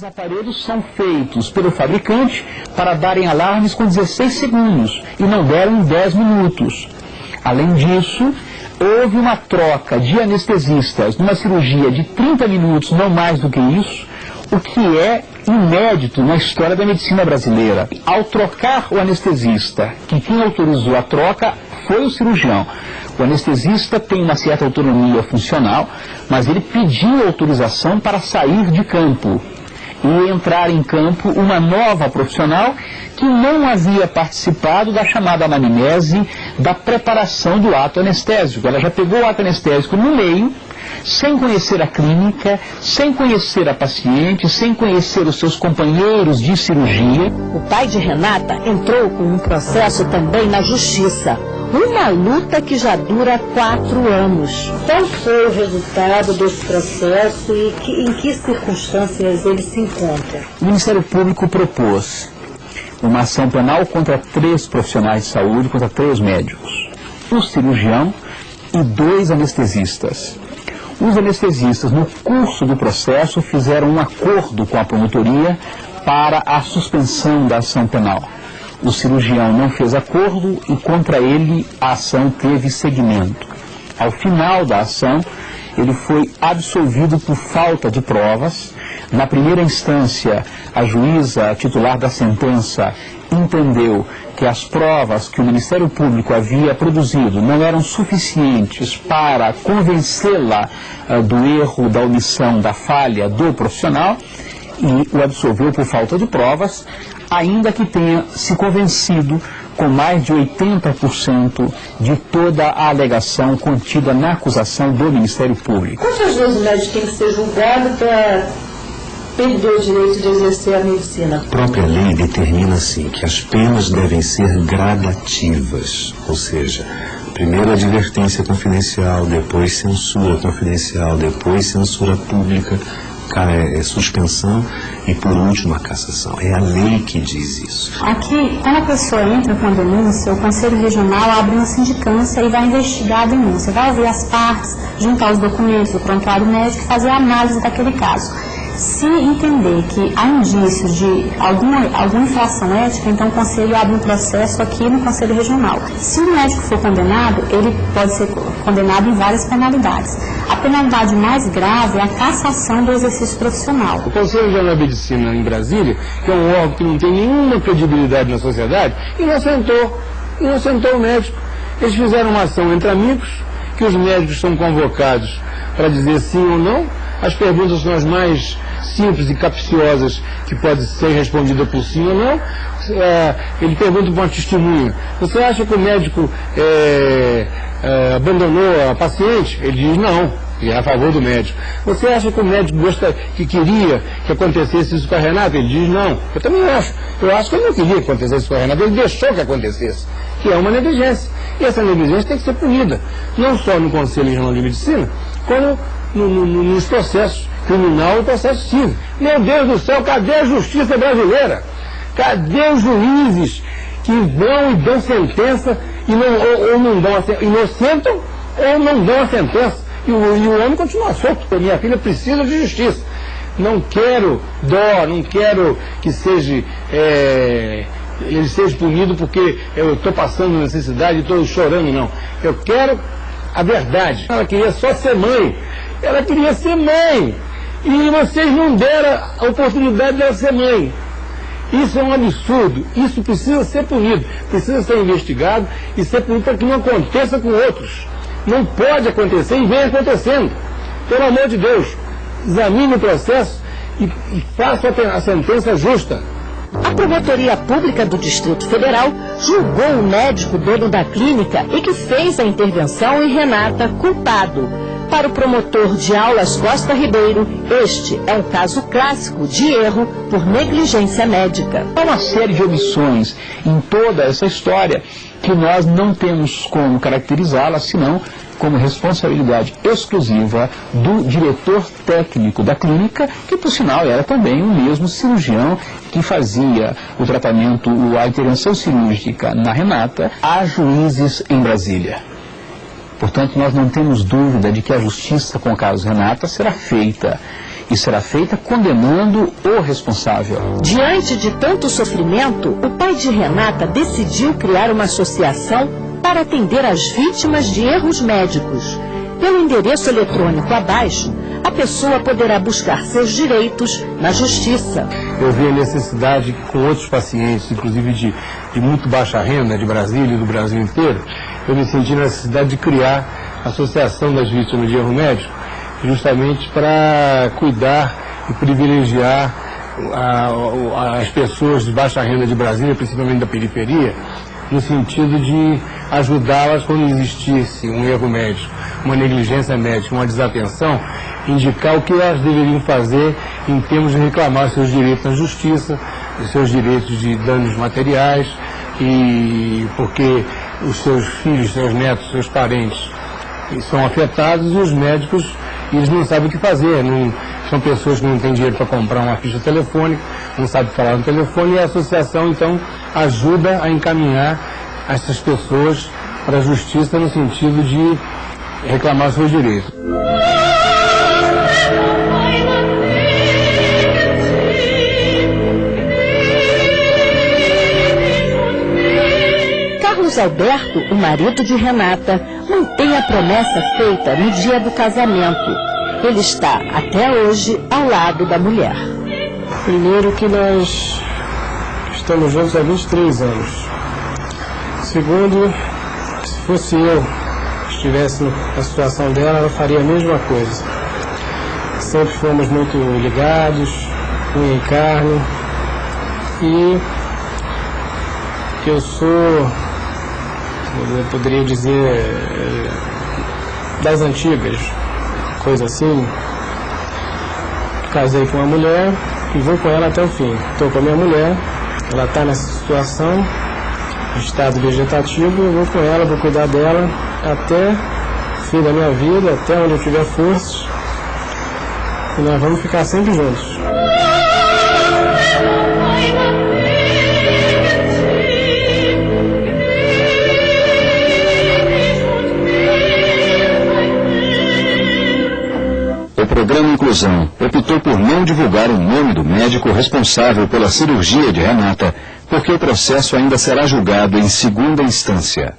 Os aparelhos são feitos pelo fabricante para darem alarmes com 16 segundos e não deram em 10 minutos. Além disso, houve uma troca de anestesistas numa cirurgia de 30 minutos, não mais do que isso, o que é inédito na história da medicina brasileira. Ao trocar o anestesista, quem autorizou a troca foi o cirurgião. O anestesista tem uma certa autonomia funcional, mas ele pediu autorização para sair de campo e entrar em campo uma nova profissional que não havia participado da chamada anamnese da preparação do ato anestésico. Ela já pegou o ato anestésico no meio, sem conhecer a clínica, sem conhecer a paciente, sem conhecer os seus companheiros de cirurgia. O pai de Renata entrou com um processo também na justiça. Uma luta que já dura 4 anos. Qual foi o resultado desse processo e em que circunstâncias ele se encontra? O Ministério Público propôs uma ação penal contra 3 profissionais de saúde, contra 3 médicos, um cirurgião e 2 anestesistas. Os anestesistas, no curso do processo, fizeram um acordo com a promotoria para a suspensão da ação penal. O cirurgião não fez acordo e contra ele a ação teve seguimento. Ao final da ação, ele foi absolvido por falta de provas. Na primeira instância, a juíza titular da sentença entendeu que as provas que o Ministério Público havia produzido não eram suficientes para convencê-la do erro, da omissão, da falha do profissional e o absolveu por falta de provas, ainda que tenha se convencido com mais de 80% de toda a alegação contida na acusação do Ministério Público. Quantas vezes o médico tem que ser julgado para perder o direito de exercer a medicina? A própria lei determina, assim, que as penas devem ser gradativas, ou seja, primeiro advertência confidencial, depois censura confidencial, depois censura pública, suspensão e, por último, a cassação. É a lei que diz isso. Aqui, quando a pessoa entra com a denúncia, o Conselho Regional abre uma sindicância e vai investigar a denúncia. Vai ouvir as partes, juntar os documentos do prontuário médico e fazer a análise daquele caso. Se entender que há indícios de alguma infração ética, então o Conselho abre um processo aqui no Conselho Regional. Se o médico for condenado, ele pode ser condenado em várias penalidades. A penalidade mais grave é a cassação do exercício profissional. O Conselho Regional de Medicina em Brasília, que é um órgão que não tem nenhuma credibilidade na sociedade, inocentou o médico. Eles fizeram uma ação entre amigos, que os médicos são convocados para dizer sim ou não. As perguntas são as mais simples e capciosas que podem ser respondidas por sim ou não. Ele pergunta para uma testemunha: você acha que o médico abandonou a paciente? Ele diz não, e é a favor do médico. Você acha que o médico queria que acontecesse isso com a Renata? Ele diz não. Eu também acho. Eu acho que ele não queria que acontecesse isso com a Renata, ele deixou que acontecesse, que é uma negligência. E essa negligência tem que ser punida, não só no Conselho Regional de Medicina, como nos processos criminal e processo civil. Meu Deus do céu, cadê a justiça brasileira? Cadê os juízes que vão e dão sentença ou não dão inocentam ou não dão a sentença? E o homem continua solto. Minha filha precisa de justiça. Não quero dó, não quero que ele seja punido porque eu estou passando necessidade e estou chorando, não. Eu quero a verdade. Ela queria só ser mãe. Ela queria ser mãe. E vocês não deram a oportunidade dela ser mãe. Isso é um absurdo. Isso precisa ser punido. Precisa ser investigado e ser punido para que não aconteça com outros. Não pode acontecer e vem acontecendo. Pelo amor de Deus, examine o processo e faça a sentença justa. A Promotoria Pública do Distrito Federal julgou o médico dono da clínica e que fez a intervenção em Renata culpado. Para o promotor de Aulas Costa Ribeiro, este é um caso clássico de erro por negligência médica. Há uma série de omissões em toda essa história que nós não temos como caracterizá-la, senão como responsabilidade exclusiva do diretor técnico da clínica, que por sinal era também o mesmo cirurgião que fazia o tratamento, a intervenção cirúrgica na Renata, a juízes em Brasília. Portanto, nós não temos dúvida de que a justiça com o caso Renata será feita e será feita condenando o responsável. Diante de tanto sofrimento, o pai de Renata decidiu criar uma associação para atender as vítimas de erros médicos. Pelo endereço eletrônico abaixo, a pessoa poderá buscar seus direitos na justiça. Eu vi a necessidade com outros pacientes, inclusive de muito baixa renda, de Brasília e do Brasil inteiro, eu me senti na necessidade de criar a Associação das Vítimas de Erro Médico, justamente para cuidar e privilegiar as pessoas de baixa renda de Brasília, principalmente da periferia, no sentido de ajudá-las quando existisse um erro médico, uma negligência médica, uma desatenção, indicar o que elas deveriam fazer em termos de reclamar seus direitos na justiça, seus direitos de danos materiais, e porque os seus filhos, seus netos, seus parentes são afetados e os médicos, eles não sabem o que fazer, são pessoas que não têm dinheiro para comprar uma ficha telefônica, não sabem falar no telefone, e a associação então ajuda a encaminhar essas pessoas para a justiça no sentido de reclamar seus direitos. Carlos Alberto, o marido de Renata, mantém a promessa feita no dia do casamento. Ele está, até hoje, ao lado da mulher. Primeiro que nós estamos juntos há 23 anos. Segundo, se fosse eu que estivesse na situação dela, ela faria a mesma coisa. Sempre fomos muito ligados, unha em carne. E eu sou, eu poderia dizer, das antigas, coisa assim. Casei com uma mulher e vou com ela até o fim. Estou com a minha mulher, ela está nessa situação, estado vegetativo, eu vou com ela, vou cuidar dela até o fim da minha vida, até onde eu tiver forças, e nós vamos ficar sempre juntos. O programa Inclusão optou por não divulgar o nome do médico responsável pela cirurgia de Renata, porque o processo ainda será julgado em segunda instância.